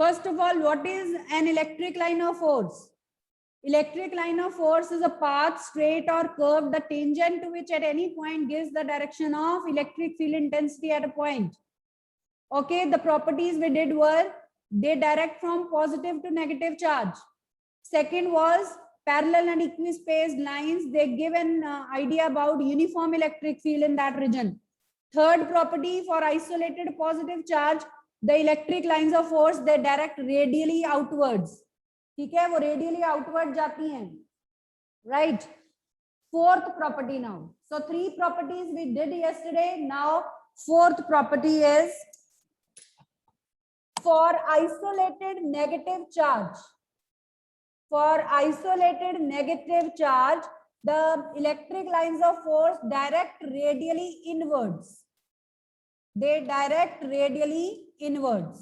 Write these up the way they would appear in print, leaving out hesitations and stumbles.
First of all, what is an electric line of force? Electric line of force is a path, straight or curved, the tangent to which at any point gives the direction of electric field intensity at a point. Okay, the properties we did were they direct from positive to negative charge. Second was parallel and equispaced lines. They give an idea about uniform electric field in that region. Third property, for isolated positive charge, the electric lines of force they direct radially outwards. ठीक है, वो radially outward जाती हैं, right? Fourth property now. So 3 properties we did yesterday. Now fourth property is for isolated negative charge. For isolated negative charge, the electric lines of force direct radially inwards. They direct radially inwards.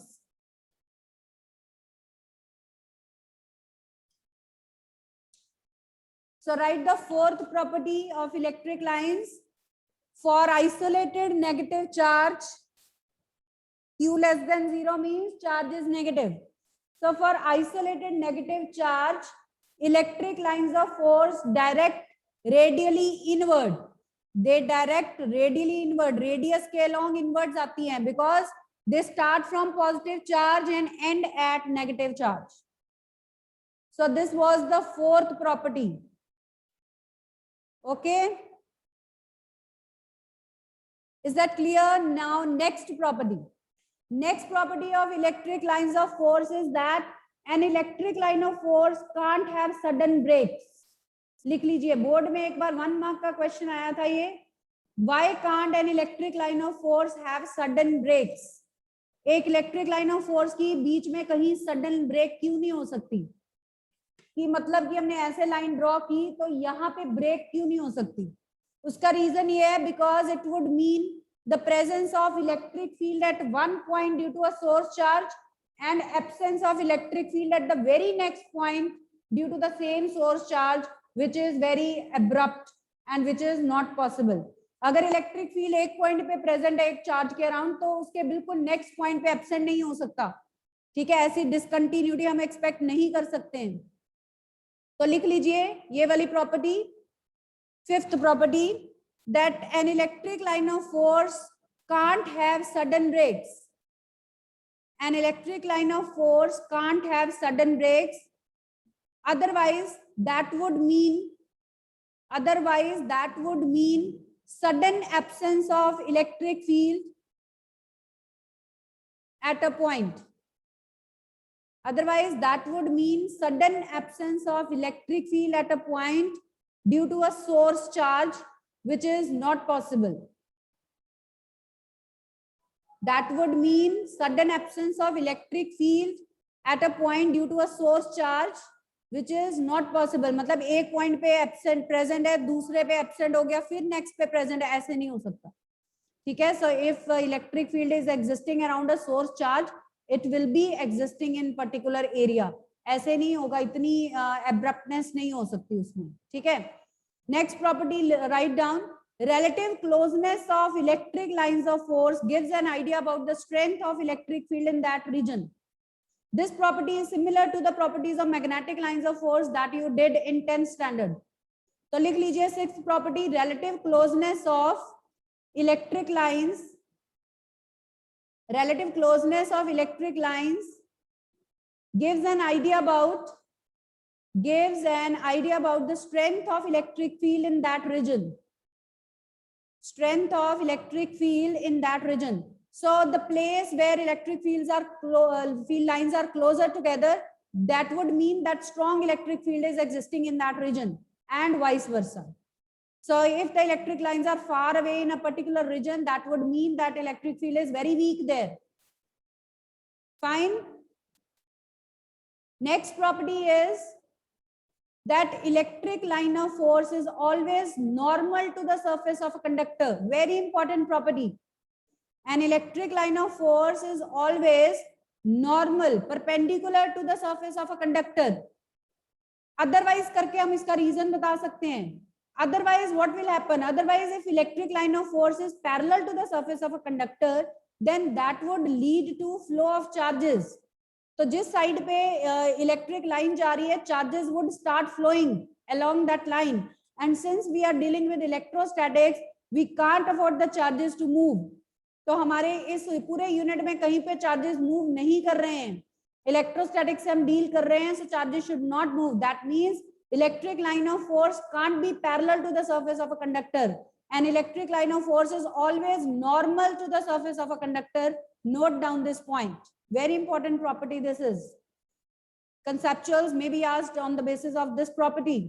So write the fourth property of electric lines. For isolated negative charge, Q less than 0 means charge is negative. So for isolated negative charge, electric lines of force direct radially inward. They direct radially inward. Radius के along inwards आती हैं because they start from positive charge and end at negative charge. So this was the fourth property. Okay. Is that clear? Now next property. Next property of electric lines of force is that an electric line of force can't have sudden breaks. लिख लीजिए board में एक बार 1 mark का question आया था ये. Why can't an electric line of force have sudden breaks? एक electric line of force की बीच में कहीं सडन ब्रेक क्यों नहीं हो सकती? कि मतलब कि हमने ऐसे लाइन ड्रॉ की तो यहाँ पे ब्रेक क्यों नहीं हो सकती? उसका रीजन ये है because it would mean the presence of electric field at one point due to a source charge and absence of electric field at the very next point due to the same source charge, which is very abrupt and which is not possible. अगर electric field एक point पे present है एक charge के around तो उसके बिल्कुल next point पे एब्सेंट नहीं हो सकता. ठीक है, ऐसी डिसकंटिन्यूटी हम एक्सपेक्ट नहीं कर सकते हैं. तो लिख लीजिए ये वाली property. Fifth property, that an electric line of force can't have sudden breaks. An electric line of force can't have sudden breaks. Otherwise, that would mean sudden absence of electric field at a point. Otherwise, that would mean sudden absence of electric field at a point due to a source charge, which is not possible. That would mean sudden absence of electric field at a point due to a source charge, which is not possible. मतलब एक point पे absent present है, दूसरे पे absent हो गया, फिर next पे present है, ऐसे नहीं हो सकता. ठीक है? So if electric field is existing around a source charge, it will be existing in particular area. ऐसे नहीं होगा, इतनी abruptness नहीं हो सकती उसमें. ठीक है? Next property, write down. Relative closeness of electric lines of force gives an idea about the strength of electric field in that region. This property is similar to the properties of magnetic lines of force that you did in 10th standard. तो लिख लीजिए sixth property, relative closeness of electric lines. Relative closeness of electric lines gives an idea about the strength of electric field in that region. Strength of electric field in that region. So the place where electric field lines are closer together, that would mean that strong electric field is existing in that region, and vice versa. So if the electric lines are far away in a particular region, that would mean that electric field is very weak there. Fine. Next property is that electric line of force is always normal to the surface of a conductor. Very important property. An electric line of force is always normal, perpendicular to the surface of a conductor. Otherwise करके हम इसका reason बता सकते हैं. Otherwise, what will happen? Otherwise, if electric line of force is parallel to the surface of a conductor, then that would lead to flow of charges. तो जिस side पे electric line जा रही है, charges would start flowing along that line, and since we are dealing with electrostatics, we can't afford the charges to move. तो हमारे इस पूरे यूनिट में कहीं पे चार्जेस मूव नहीं कर रहे हैं, इलेक्ट्रोस्टैटिक से हम डील कर रहे हैं, so charges should not move. That means electric line of force can't be parallel to the surface of a conductor. An electric line of force is always normal to the surface of a conductor. Note down this point. Very important property this is. Conceptuals may be asked on the basis of this property.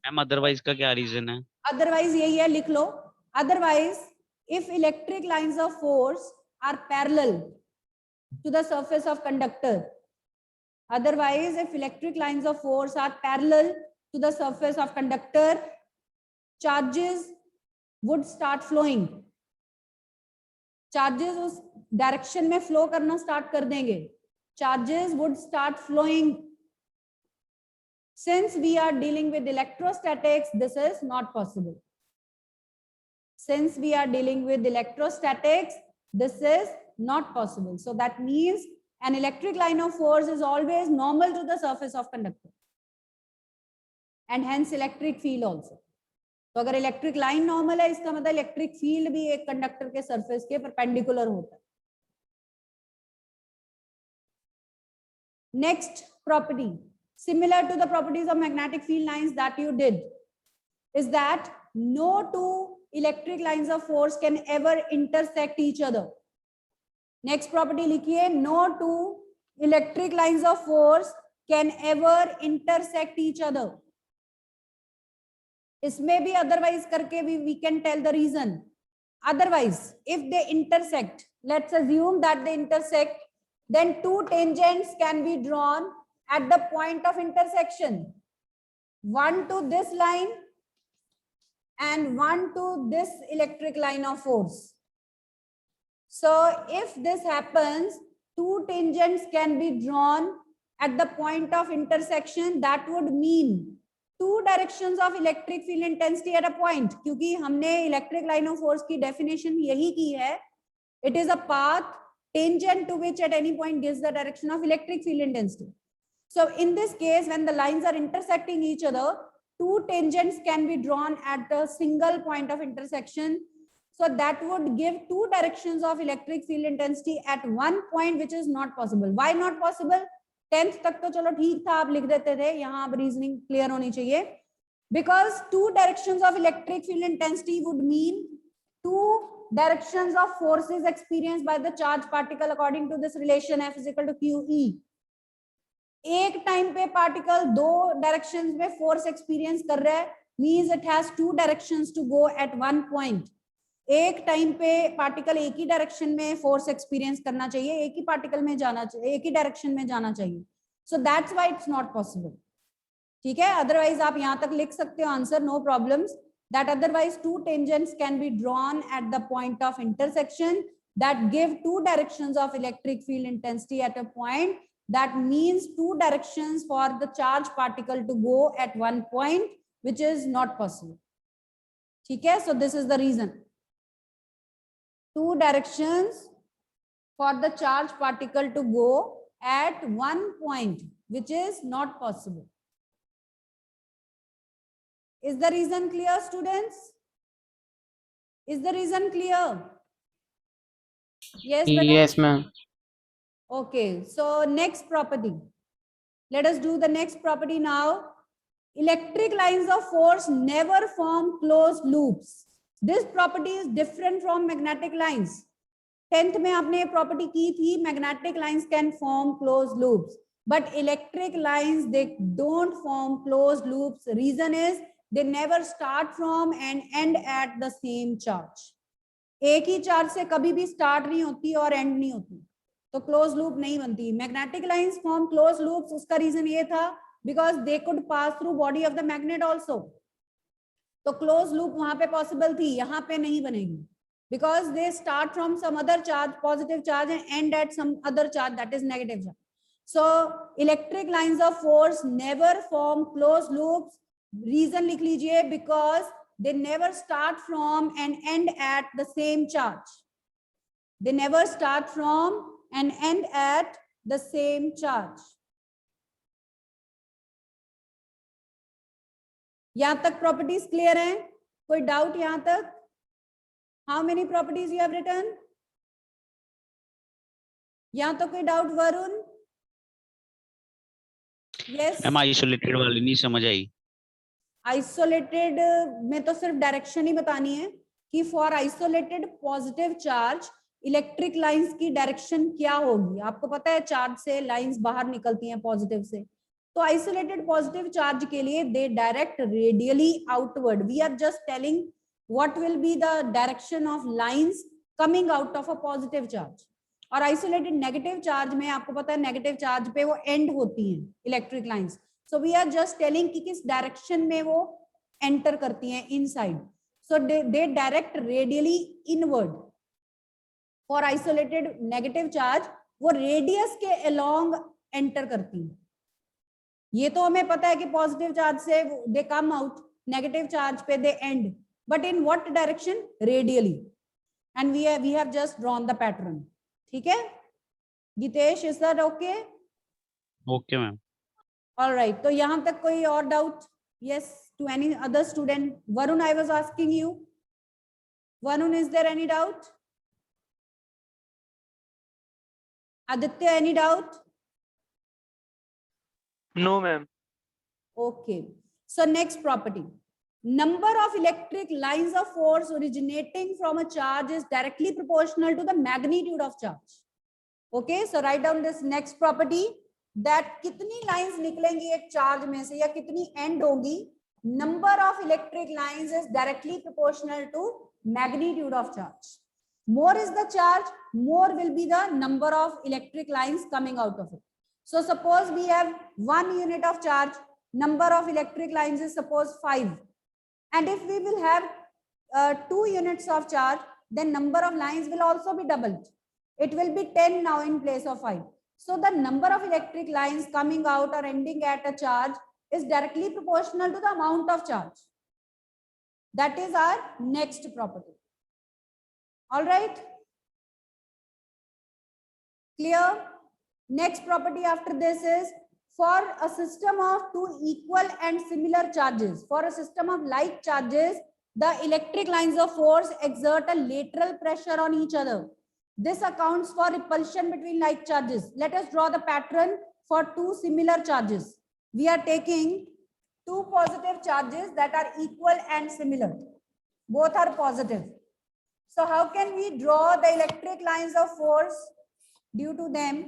Ma'am otherwise का क्या reason है? Otherwise यही है, लिख लो. Otherwise, if electric lines of force are parallel to the surface of conductor, otherwise if electric lines of force are parallel to the surface of conductor, charges would start flowing. Charges उस direction में flow करना start कर देंगे. Charges would start flowing. Since we are dealing with electrostatics, this is not possible. Since we are dealing with electrostatics, this is not possible. So that means an electric line of force is always normal to the surface of conductor, and hence electric field also. तो अगर electric line normal है, इसका मतलब electric field भी एक conductor के surface के perpendicular होता है. Next property, similar to the properties of magnetic field lines that you did, is that no two electric lines of force can ever intersect each other. Next property लिखिए, no two electric lines of force can ever intersect each other. इसमें भी otherwise करके we can tell the reason. Otherwise, if they intersect, let's assume that they intersect, then two tangents can be drawn at the point of intersection, one to this line and one to this electric line of force. So if this happens, two tangents can be drawn at the point of intersection. That would mean two directions of electric field intensity at a point. क्योंकि हमने electric line of force की definition यही की है, it is a path tangent to which at any point gives the direction of electric field intensity. So in this case, when the lines are intersecting each other, two tangents can be drawn at a single point of intersection. So that would give two directions of electric field intensity at one point, which is not possible. Why not possible? 10th तक तो चलो ठीक था, आप लिख देते थे, यहाँ अब रीजनिंग क्लियर होनी चाहिए. Because two directions of electric field intensity would mean two directions of forces experienced by the charged particle according to this relation F is equal to QE. एक टाइम पे पार्टिकल दो directions में force experience कर रहा है, means it has two directions to go at one point. एक time पे particle एक ही डायरेक्शन में फोर्स एक्सपीरियंस करना चाहिए, एक ही पार्टिकल में जाना चाहिए, एक ही डायरेक्शन में जाना चाहिए. So that's why it's not possible. ठीक है, अदरवाइज आप यहाँ तक लिख सकते हो answer, no problems. That otherwise two tangents can be drawn at the point of intersection that give two directions of electric field intensity at a point. That means two directions for the charged particle to go at one point, which is not possible. ठीक है, so this is the reason. Two directions for the charged particle to go at one point, which is not possible. Is the reason clear, students? Is the reason clear? Yes, yes ma'am. Okay, so next property. Let us do the next property now. Electric lines of force never form closed loops. This property is different from magnetic lines. 10th में आपने ये property की थी, magnetic lines can form closed loops, but electric lines, they don't form closed loops. Reason is they never start from and end at the same charge. एक ही charge से कभी भी start नहीं होती और एंड नहीं होती, तो क्लोज लूप नहीं बनती. Magnetic lines form close loops. उसका रीजन ये था because they could pass through body of the magnet also. तो क्लोज लूप वहां पे पॉसिबल थी, यहाँ पे नहीं बनेगी because they start from some other charge, positive charge, and end at some other charge that is negative charge. So electric lines of force never form close loops. Reason लिख लीजिए, because they never start from and end at the same charge. They never start from and end at the same charge. यहां तक properties clear हैं? कोई doubt यहां तक? How many properties you have written? यहां तो कोई doubt Varun? Yes, ma'am isolated वाली नहीं समझ आई। आइसोलेटेड में तो सिर्फ डायरेक्शन ही बतानी है कि for isolated positive charge electric lines की डायरेक्शन क्या होगी। आपको पता है चार्ज से लाइंस बाहर निकलती हैं पॉजिटिव से, तो आइसोलेटेड पॉजिटिव चार्ज के लिए they direct radially outward. We are just telling what will be the direction of lines coming out of a positive charge. और आइसोलेटेड नेगेटिव चार्ज में आपको पता है नेगेटिव चार्ज पे वो एंड होती हैं electric lines. So we are just telling कि किस डायरेक्शन में वो एंटर करती हैं inside. So they direct radially inward. For isolated negative charge वो रेडियस के अलोंग एंटर करती हैं। ये तो हमें पता है कि पॉजिटिव चार्ज से they come out, negative charge पे they end, but in what direction? Radially. And we have just drawn the pattern. ठीक है Geetesh, is that okay? Okay ma'am. All right, तो यहां तक कोई और doubt? Yes, to any other student? Varun, I was asking you, Varun, is there any doubt? Aditya, any doubt? No, ma'am. Okay, so next property, number of electric lines of force originating from a charge is directly proportional to the magnitude of charge. Okay, so write down this next property, that कितनी lines निकलेंगी एक charge में से या कितनी and होगी, number of electric lines is directly proportional to magnitude of charge. More is the charge, more will be the number of electric lines coming out of it. So suppose we have 1 unit of charge, number of electric lines is suppose 5, and if we will have 2 units of charge, then number of lines will also be doubled. It will be 10 now in place of 5. So the number of electric lines coming out or ending at a charge is directly proportional to the amount of charge. That is our next property. All right, clear? Next property after this is, for a system of two equal and similar charges, for a system of like charges, the electric lines of force exert a lateral pressure on each other. This accounts for repulsion between like charges. Let us draw the pattern for two similar charges. We are taking two positive charges that are equal and similar. Both are positive. So how can we draw the electric lines of force due to them?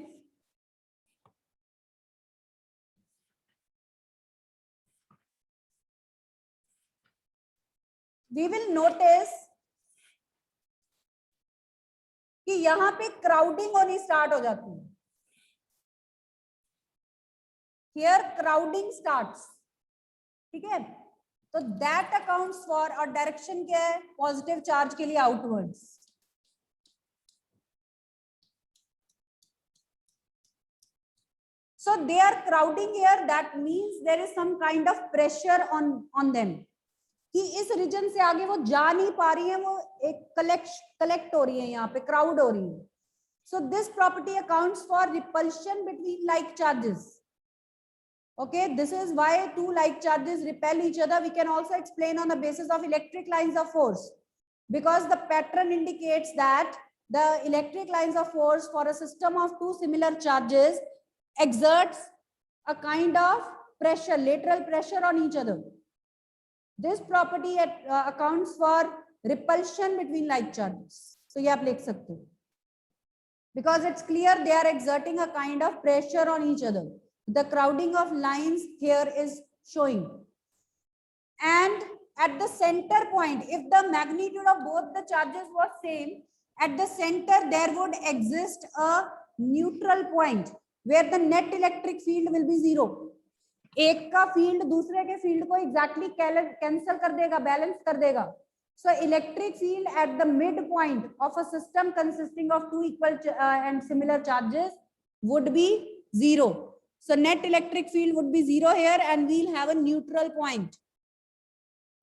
We will notice कि यहां पे crowding होनी start हो जाती है. Here crowding starts. ठीक है, तो that accounts for, और डायरेक्शन क्या है? पॉजिटिव चार्ज के लिए outwards. So they are crowding here. That means there is some kind of pressure on them. कि इस रीजन से आगे वो जा नहीं पा रही है, वो एक कलेक्ट हो रही है, यहाँ पे क्राउड हो रही है. So this property accounts for repulsion between like charges. Okay, this is why two like charges repel each other. We can also explain on the basis of electric lines of force, because the pattern indicates that the electric lines of force for a system of two similar charges exerts a kind of pressure, lateral pressure on each other. This property accounts for repulsion between like charges. So ये आप लिख सकते हो, because it's clear they are exerting a kind of pressure on each other. The crowding of lines here is showing. And at the center point, if the magnitude of both the charges was same, at the center there would exist a neutral point where the net electric field will be zero. एक का field दूसरे के field को exactly cancel कर देगा, balance कर देगा. So electric field at the midpoint of a system consisting of two equal and similar charges would be zero. So net electric field would be zero here, and we'll have a neutral point.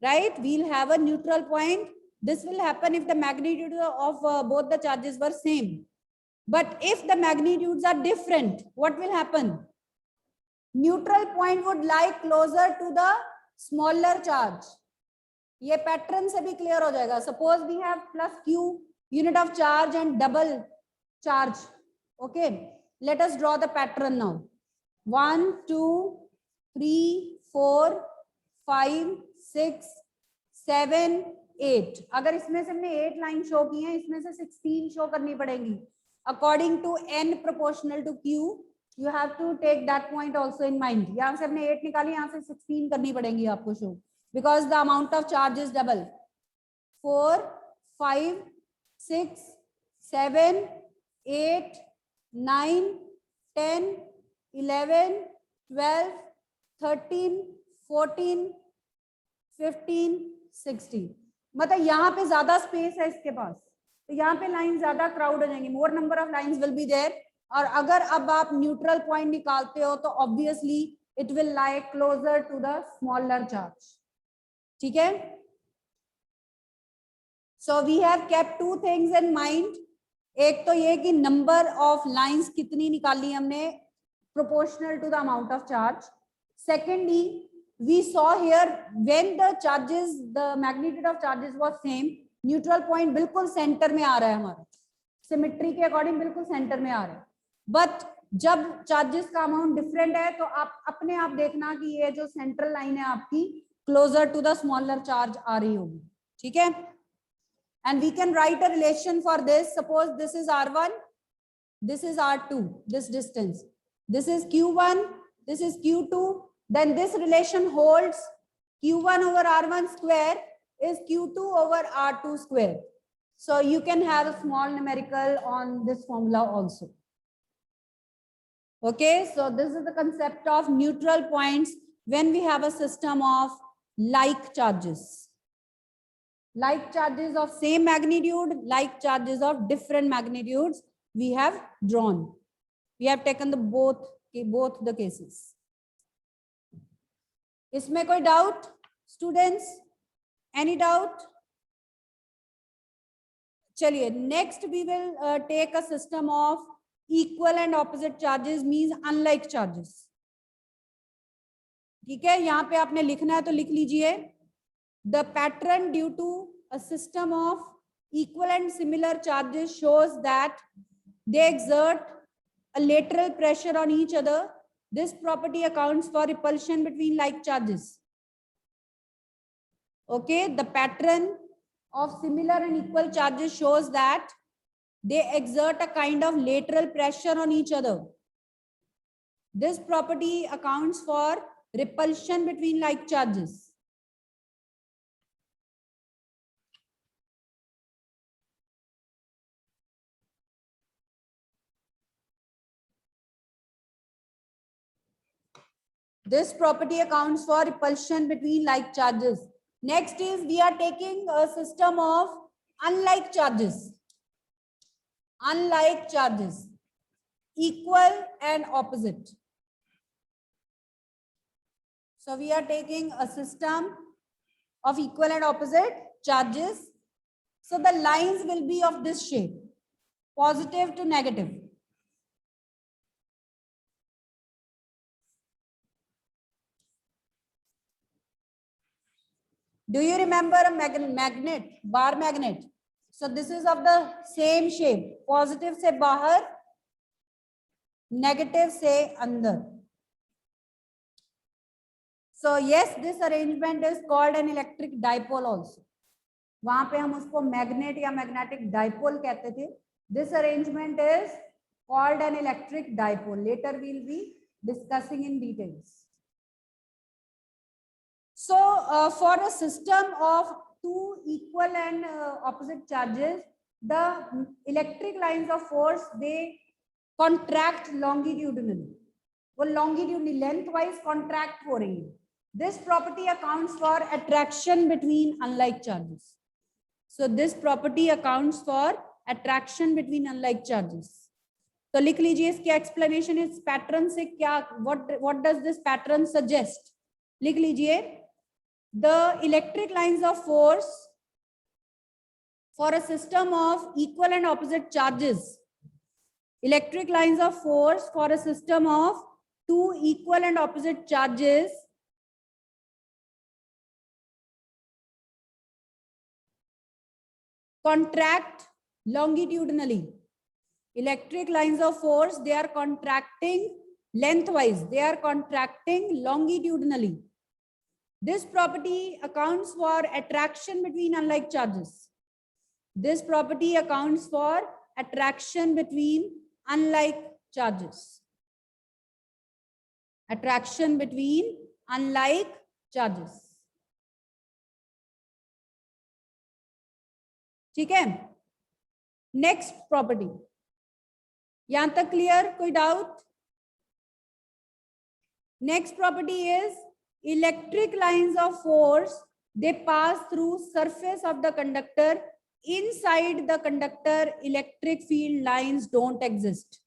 Right? We'll have a neutral point. This will happen if the magnitude of both the charges were same. But if the magnitudes are different, what will happen? Neutral point would lie closer to the smaller charge. ये pattern से भी clear हो जाएगा. Suppose we have plus q unit of charge and double charge. Okay, let us draw the pattern now. 1 2 3 4 5 6 7 8. अगर इसमें से हमने 8 line show की हैं, इसमें से 16 शो करनी पड़ेगी. According to n proportional to q, you have to take that point also in mind. यहाँ से हमने 8 निकाली, यहाँ से 16 करनी पड़ेंगी आपको show, because the amount of charge is double. 4 5 6 7 8 9 10 11 12 13 14 15 16. मतलब यहाँ पे ज्यादा स्पेस है इसके पास, तो यहाँ पे लाइन ज्यादा क्राउड हो जाएंगी. More number of lines will be there. और अगर अब आप न्यूट्रल पॉइंट निकालते हो तो obviously it will lie closer to the smaller charge. ठीक है. So we have kept two things in mind. एक तो ये कि नंबर ऑफ लाइंस कितनी निकाली हमने proportional to the amount of charge. Secondly, we saw here when the charges, the magnitude of charges was same, neutral point बिल्कुल centre में आ रहा है हमारा, सिमेट्री के अकॉर्डिंग बिल्कुल सेंटर में आ रहा है. बट जब चार्जेस का अमाउंट डिफरेंट है तो आप अपने आप देखना कि ये जो सेंट्रल लाइन है आपकी closer to the smaller charge आ रही होगी. ठीक है. And we can write a relation for this. Suppose this is r1, this is r2, this distance, this is q1, this is q2. Then this relation holds. q1 over r1 square is q2 over r2 square. So you can have a small numerical on this formula also. Okay, so this is the concept of neutral points when we have a system of like charges. Like charges of same magnitude, like charges of different magnitudes we have drawn. We have taken the both the cases. इसमें कोई doubt students? Any doubt? चलिए, next we will take a system of equal and opposite charges, means unlike charges. ठीक है. यहाँ पे आपने लिखना है तो लिख लीजिए. The pattern due to a system of equal and similar charges shows that they exert a lateral pressure on each other. This property accounts for repulsion between like charges. Okay, the pattern of similar and equal charges shows that they exert a kind of lateral pressure on each other. This property accounts for repulsion between like charges. This property accounts for repulsion between like charges. Next is we are taking a system of unlike charges. Unlike charges, equal and opposite. So we are taking a system of equal and opposite charges. So the lines will be of this shape, positive to negative. Do you remember a magnet, bar magnet? So this is of the same shape, positive से बाहर, negative से अंदर. So yes, this arrangement is called an electric dipole also. वहां पे हम उसको magnet या magnetic dipole कहते थे. This arrangement is called an electric dipole. Later we will be discussing in details. So for a system of two equal and opposite charges, the electric lines of force, they contract longitudinally. वो longitudinally lengthwise contract हो रही है. This property accounts for attraction between unlike charges. So this property accounts for attraction between unlike charges. तो लिख लीजिए इसकी explanation इस pattern से क्या, what does this pattern suggest? लिख लीजिए. The electric lines of force for a system of equal and opposite charges Electric lines of force for a system of two equal and opposite charges contract longitudinally. Electric lines of force, they are contracting lengthwise, they are contracting longitudinally. This property accounts for attraction between unlike charges. This property accounts for attraction between unlike charges. Attraction between unlike charges. ठीक है? Next property. यहां तक clear? कोई doubt? Next property is electric lines of force, they pass through surface of the conductor. Inside the conductor, electric field lines don't exist.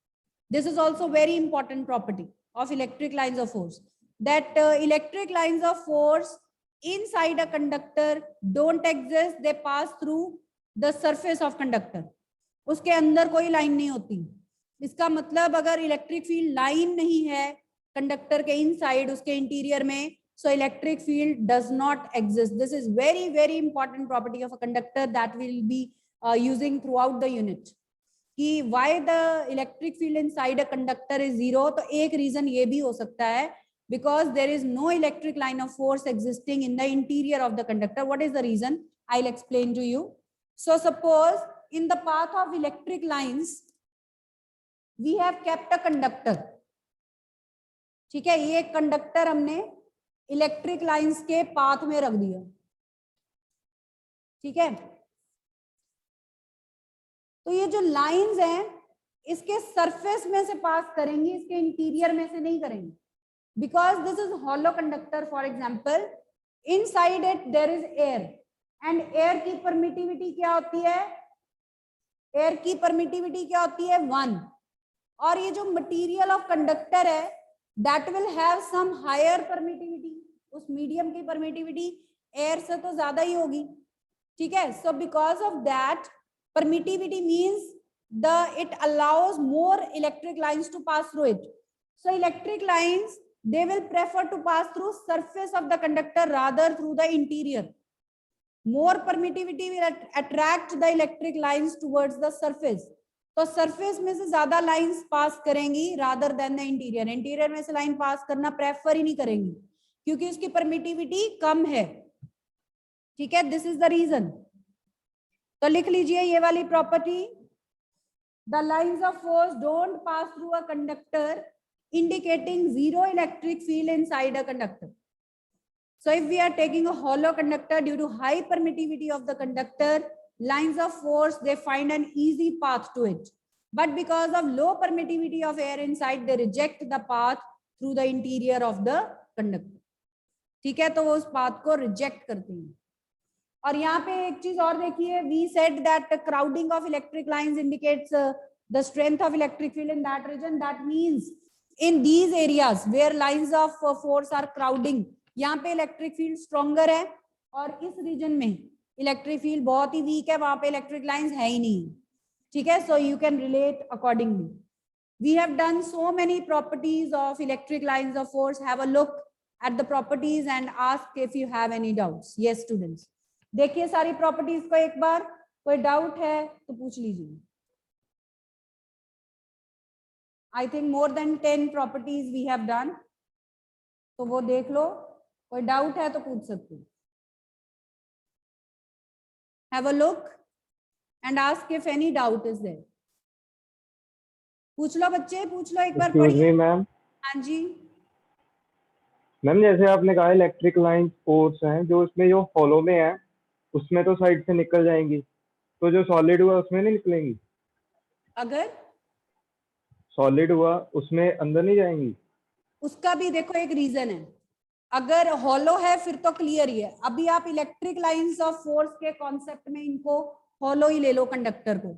This is also very important property of electric lines of force, that electric lines of force inside a conductor don't exist, they pass through the surface of conductor. उसके अंदर कोई line नहीं होती. इसका मतलब अगर electric field line नहीं है कंडक्टर के इनसाइड, उसके इंटीरियर में, so electric field does not exist. This is very, very important property of a conductor that will be using throughout the unit. कि why the electric field inside a conductor is zero, तो एक reason ये भी हो सकता है because there is no electric line of force existing in the interior of the conductor. What is the reason? I'll explain to you. So suppose in the path of electric lines we have kept a conductor. ठीक है, ये conductor हमने electric lines के path में रख दिया. ठीक है, तो ये जो लाइंस हैं इसके सरफेस में से पास करेंगी, इसके इंटीरियर में से नहीं करेंगे, because this is hollow conductor. For example, inside it there is air and air की परमिटिविटी क्या होती है? एयर की परमिटिविटी क्या होती है? 1. और ये जो मटेरियल ऑफ कंडक्टर है that will have some higher permittivity. उस मीडियम की परमिटिविटी एयर से तो ज्यादा ही होगी. ठीक है, so because of that permittivity means it allows more electric lines to pass through it. So electric lines, they will prefer to pass through surface of the conductor rather through the interior. More permittivity will attract the electric lines towards the surface. तो surface में से ज्यादा lines pass करेंगी rather than the interior. Interior में से line पास करना prefer ही नहीं करेंगी क्योंकि उसकी परमिटिविटी कम है. ठीक है, दिस इज द रीजन. तो लिख लीजिए ये वाली property, the lines of force don't pass through a conductor indicating zero electric field inside a conductor. So if we are taking a hollow conductor, due to high permittivity of the conductor, lines of force, they find an easy path to it. But because of low permittivity of air inside, they reject the path through the interior of the conductor. ठीक है, तो वो उस path को reject करते हैं. और यहाँ पे एक चीज और देखिए, we said that crowding of electric lines indicates the strength of electric field in that region. That means in these areas where lines of force are crowding, यहाँ पे इलेक्ट्रिक फील्ड स्ट्रॉन्गर है और इस रीजन में electric field बहुत ही week है, वहां पे इलेक्ट्रिक लाइंस है ही नहीं. ठीक है, so you can relate accordingly. We have done so many properties of electric lines of force. Have a look at the properties and ask if you have any doubts. Yes students, देखिए सारी properties को एक बार. कोई doubt है तो पूछ लीजिए. I think more than 10 properties we have done, तो वो देख लो. कोई डाउट है तो पूछ सकते हो. Have a look and ask if any doubt is there. पूछ लो बच्चे, पूछ लो एक बार. पढ़िए मैम. हाँ जी मैम, जैसे आपने कहा इलेक्ट्रिक लाइन फोर्स हैं जो उसमें जो हॉलो में है उसमें तो साइड से निकल जाएंगी, तो जो सॉलिड हुआ उसमें नहीं निकलेंगी? अगर सॉलिड हुआ उसमें अंदर नहीं जाएंगी? उसका भी देखो एक रीजन है. अगर हॉलो है फिर तो क्लियर ही है. अभी आप इलेक्ट्रिक लाइंस ऑफ फोर्स के कॉन्सेप्ट में इनको हॉलो ही ले लो कंडक्टर को.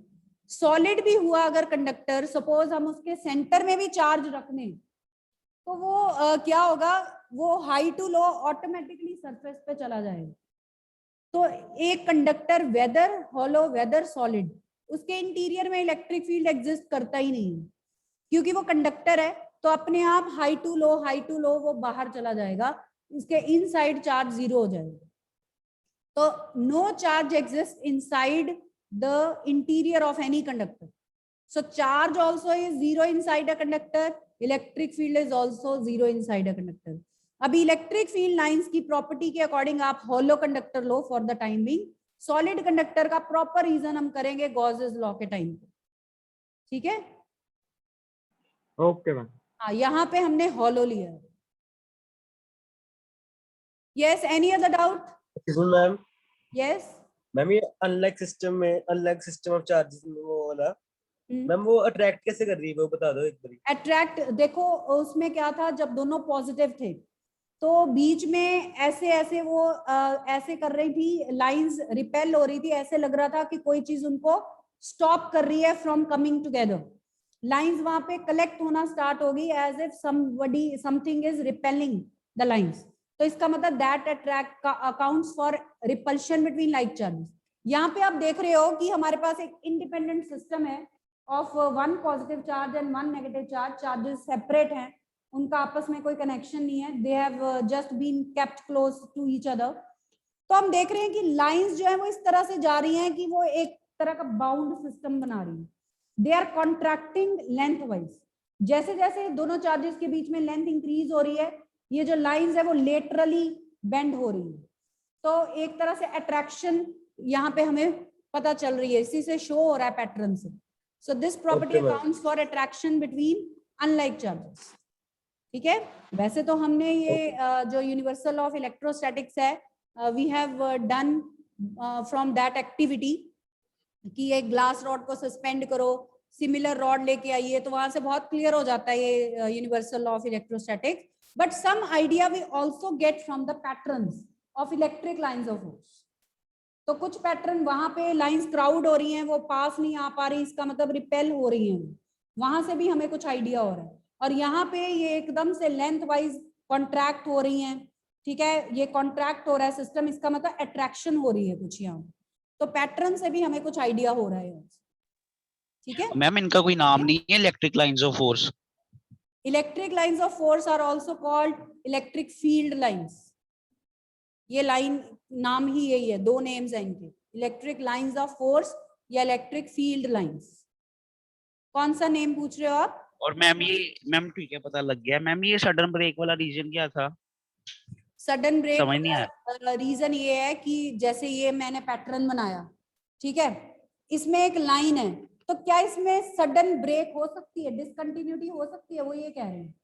सॉलिड भी हुआ अगर कंडक्टर, सपोज हम उसके सेंटर में भी चार्ज रखने, तो वो क्या होगा, वो high to low automatically surface पे चला जाएगा. तो एक conductor whether hollow whether solid, उसके इंटीरियर में इलेक्ट्रिक फील्ड एग्जिस्ट करता ही नहीं है, क्योंकि वो कंडक्टर है, तो अपने आप हाई टू लो वो बाहर चला जाएगा, इसके इनसाइड चार्ज जीरो हो जाएगा। तो no charge exist inside the interior of any conductor, so charge also is zero inside a conductor, electric field is also zero inside a conductor. अभी इलेक्ट्रिक फील्ड लाइंस की property के according आप hollow conductor low for the time being, solid conductor का proper reason हम करेंगे Gauss's law के time पे, ठीक है? Okay ma'am. हाँ, यहाँ पे हमने हॉलो लिया है। Yes, any other doubt? Ma'am yes ma'am ये अनलाइक सिस्टम ऑफ चार्जेस वो वाला मैम वो अट्रैक्ट कैसे कर रही है वो बता दो एक बारी। अट्रैक्ट, देखो उसमें क्या था, जब दोनों पॉजिटिव थे तो बीच में ऐसे ऐसे वो ऐसे कर रही थी, लाइंस रिपेल हो रही थी, ऐसे लग रहा था कि कोई चीज उनको स्टॉप कर रही है फ्रॉम कमिंग टुगेदर। लाइंस वहां पे कलेक्ट होना स्टार्ट होगी as if something is repelling the lines, तो इसका मतलब that attract accounts for repulsion between like charges. यहाँ पे आप देख रहे हो कि हमारे पास एक इंडिपेंडेंट सिस्टम है of one positive charge and one negative charge, charges separate हैं, उनका आपस में कोई कनेक्शन नहीं है, they have just been kept close to each other. तो हम देख रहे हैं कि लाइंस जो है वो इस तरह से जा रही हैं कि वो एक तरह का बाउंड सिस्टम बना रही है, they are contracting lengthwise. जैसे जैसे दोनों चार्जेस के बीच में लेंथ इंक्रीज हो रही है, ये जो लाइंस है वो लेटरली बेंड हो रही है, तो एक तरह से अट्रैक्शन यहाँ पे हमें पता चल रही है, इसी से शो हो रहा है पैटर्न से। So this property accounts for attraction between unlike charges. ठीक है? वैसे तो हमने ये जो यूनिवर्सल ऑफ इलेक्ट्रोस्टैटिक्स है, we have done from that activity कि एक ग्लास रॉड को सस्पेंड करो, सिमिलर रॉड लेके आइए, तो वहां से बहुत क्लियर हो जाता है ये universal of electrostatics. But some idea we also get from the patterns of electric lines of force. तो कुछ पैटर्न वहां पे लाइंस क्राउड हो रही हैं, वो पास नहीं आ पा रही, इसका मतलब रिपेल हो रही हैं, वहां से भी हमें कुछ आइडिया हो रहा है। और यहाँ पे ये एकदम से लेंथ वाइज कॉन्ट्रैक्ट हो रही हैं, ठीक है, ये कॉन्ट्रैक्ट हो रहा है सिस्टम, इसका मतलब अट्रैक्शन हो रही है कुछ यहाँ, तो पैटर्न से भी हमें कुछ आइडिया हो रहा है, ठीक है? मैम इनका कोई नाम नहीं है, electric lines of force? Electric lines of force are also called electric field lines. ये लाइन नाम ही यही है, दो नेम्स हैं इनके, इलेक्ट्रिक लाइंस ऑफ फोर्स या इलेक्ट्रिक फील्ड लाइंस। कौन सा नेम पूछ रहे हो आप? और मैम ये, मैम ठीक है पता लग गया, मैम ये सडन ब्रेक वाला रीजन क्या था? सडन ब्रेक समझ नहीं आया। रीजन ये है कि जैसे ये मैंने पैटर्न बनाया, ठीक है, इसमें एक लाइन है, तो क्या इसमें सडन ब्रेक हो सकती है, डिसकंटिन्यूटी हो सकती है? वो ये कह रहे हैं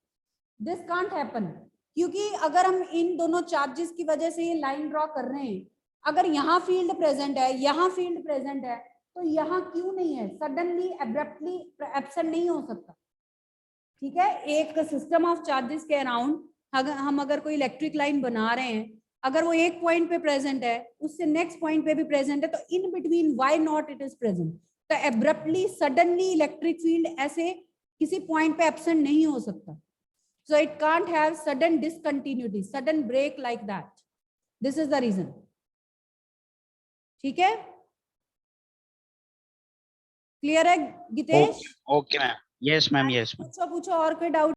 दिस कांट हैपन, क्योंकि अगर हम इन दोनों चार्जेस की वजह से ये लाइन ड्रॉ कर रहे हैं, अगर यहाँ फील्ड प्रेजेंट है, यहाँ फील्ड प्रेजेंट है, तो यहाँ क्यों नहीं है? सडनली एब्रप्टली एब्सेंट नहीं हो सकता, ठीक है? एक सिस्टम ऑफ चार्जेस के अराउंड हम अगर कोई इलेक्ट्रिक लाइन बना रहे हैं, अगर वो एक पॉइंट पे प्रेजेंट है, उससे नेक्स्ट पॉइंट पे भी प्रेजेंट है, तो in between why not it is present? तो एब्रप्टली सडनली इलेक्ट्रिक फील्ड ऐसे किसी पॉइंट पे एब्सेंट नहीं हो सकता, so it can't have sudden discontinuity, sudden break like that. This is the reason. ठीक है? क्लियर है Geetesh? Okay ma'am, yes ma'am, yes ma'am. पूछो और कोई डाउट?